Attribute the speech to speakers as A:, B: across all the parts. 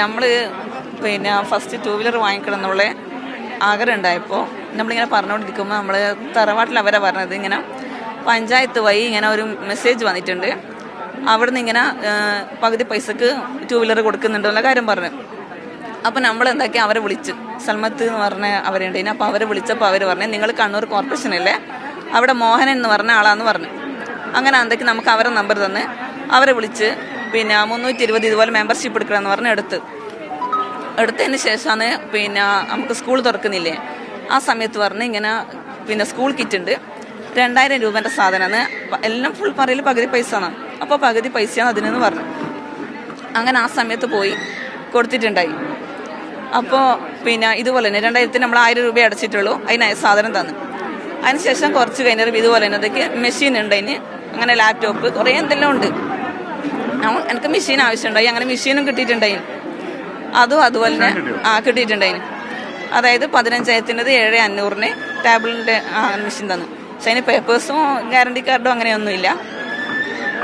A: നമ്മൾ first 2 wheeler വാങ്ങിക്കണം എന്നുള്ള ആഗ്രഹം ഉണ്ടായപ്പോൾ നമ്മളിങ്ങനെ പറഞ്ഞുകൊണ്ടിരിക്കുമ്പോൾ നമ്മൾ തറവാട്ടിൽ അവരെ പറഞ്ഞത് ഇങ്ങനെ പഞ്ചായത്ത് വഴി ഇങ്ങനെ ഒരു മെസ്സേജ് വന്നിട്ടുണ്ട്, അവിടുന്ന് ഇങ്ങനെ പകുതി പൈസക്ക് 2 വീലർ കൊടുക്കുന്നുണ്ടെന്നുള്ള കാര്യം പറഞ്ഞു. അപ്പോൾ നമ്മൾ എന്താക്കി അവരെ വിളിച്ച്, സൽമത്ത് എന്ന് പറഞ്ഞ അവരുണ്ട്. അപ്പോൾ അവരെ വിളിച്ചപ്പോൾ അവർ പറഞ്ഞു നിങ്ങൾ കണ്ണൂർ കോർപ്പറേഷനല്ലേ, അവിടെ മോഹനൻ എന്ന് പറഞ്ഞ ആളാന്ന് പറഞ്ഞു. അങ്ങനെ എന്തൊക്കെ നമുക്ക് അവരെ നമ്പർ തന്ന് അവരെ വിളിച്ച് 320 ഇതുപോലെ മെമ്പർഷിപ്പ് എടുക്കണമെന്ന് പറഞ്ഞ് എടുത്തതിന് ശേഷമാണ് നമുക്ക് സ്കൂൾ തുറക്കുന്നില്ലേ, ആ സമയത്ത് പറഞ്ഞ് ഇങ്ങനെ സ്കൂൾ കിറ്റ് ഉണ്ട് 2000 രൂപേൻ്റെ സാധനമാണ്, എല്ലാം ഫുൾ പറയൽ പകുതി പൈസ ആണ്, അപ്പോൾ പകുതി പൈസയാണ് അതിനെന്ന് പറഞ്ഞു. അങ്ങനെ ആ സമയത്ത് പോയി കൊടുത്തിട്ടുണ്ടായി. അപ്പോൾ ഇതുപോലെ തന്നെ 2000 നമ്മൾ 1000 രൂപ അടച്ചിട്ടുള്ളൂ, അതിനായ സാധനം തന്നു. അതിനുശേഷം കുറച്ച് കഴിഞ്ഞാൽ ഇതുപോലെ തന്നെ അതൊക്കെ മെഷീൻ ഉണ്ട്, അതിന് അങ്ങനെ ലാപ്ടോപ്പ് കുറേ എന്തെല്ലാം ഉണ്ട്. എനിക്ക് മെഷീൻ ആവശ്യമുണ്ടായി, അങ്ങനെ മെഷീനും കിട്ടിയിട്ടുണ്ടായി. അതുപോലെ തന്നെ കിട്ടിയിട്ടുണ്ടായിന്. അതായത് 15,000 7,500 ടാബ്ലറ്റിൻ്റെ മെഷീൻ തന്നു. പക്ഷെ അതിന് പേപ്പേഴ്സും ഗ്യാരണ്ടി കാർഡും അങ്ങനെയൊന്നുമില്ല,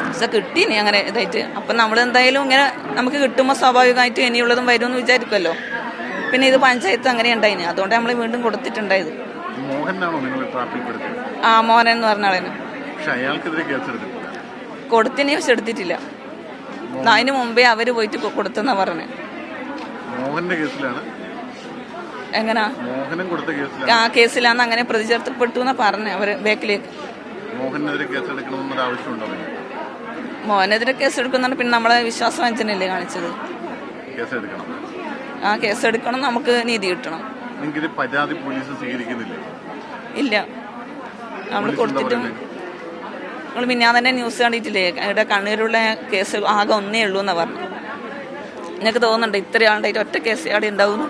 A: പക്ഷെ കിട്ടീനി അങ്ങനെ ഇതായിട്ട്. അപ്പം നമ്മൾ എന്തായാലും ഇങ്ങനെ നമുക്ക് കിട്ടുമ്പോൾ സ്വാഭാവികമായിട്ട് ഇനിയുള്ളതും വരുമെന്ന് വിചാരിക്കുമല്ലോ. പിന്നെ ഇത് പഞ്ചായത്ത് അങ്ങനെ ഉണ്ടായിന്, അതുകൊണ്ട് നമ്മൾ വീണ്ടും കൊടുത്തിട്ടുണ്ടായത്. മോഹനൻ എന്ന് പറഞ്ഞ ആളേന് കൊടുത്തിന്, പക്ഷെ എടുത്തിട്ടില്ല. അതിന് മുമ്പേ അവര് പോയിട്ട് കൊടുത്തെന്നാ പറഞ്ഞേ. എങ്ങനാ കേസിലാന്ന് അങ്ങനെ പ്രതി ചേർത്തപ്പെട്ടു എന്നാ പറഞ്ഞേ അവര് ബാക്കിലേക്ക്. മോഹനെതിരെ കേസ് എടുക്കുന്ന പിന്നെ നമ്മളെ വിശ്വാസവഞ്ചനയല്ലേ കാണിച്ചത്. കേസ് എടുക്കണം, നമുക്ക് നീതി കിട്ടണം. ഇല്ല, നമ്മൾ കൊടുത്തിട്ടും നമ്മൾ പിന്നെ തന്നെ ന്യൂസ് കണ്ടിട്ടില്ലേ, ഇവിടെ കണ്ണൂരുള്ള കേസ് ആകെ ഒന്നേ ഉള്ളൂ എന്നാ പറഞ്ഞു. എനിക്ക് തോന്നുന്നുണ്ട് ഇത്ര ആളുണ്ടായിട്ട് ഒറ്റ കേസ് അവിടെ ഉണ്ടാവുന്നു.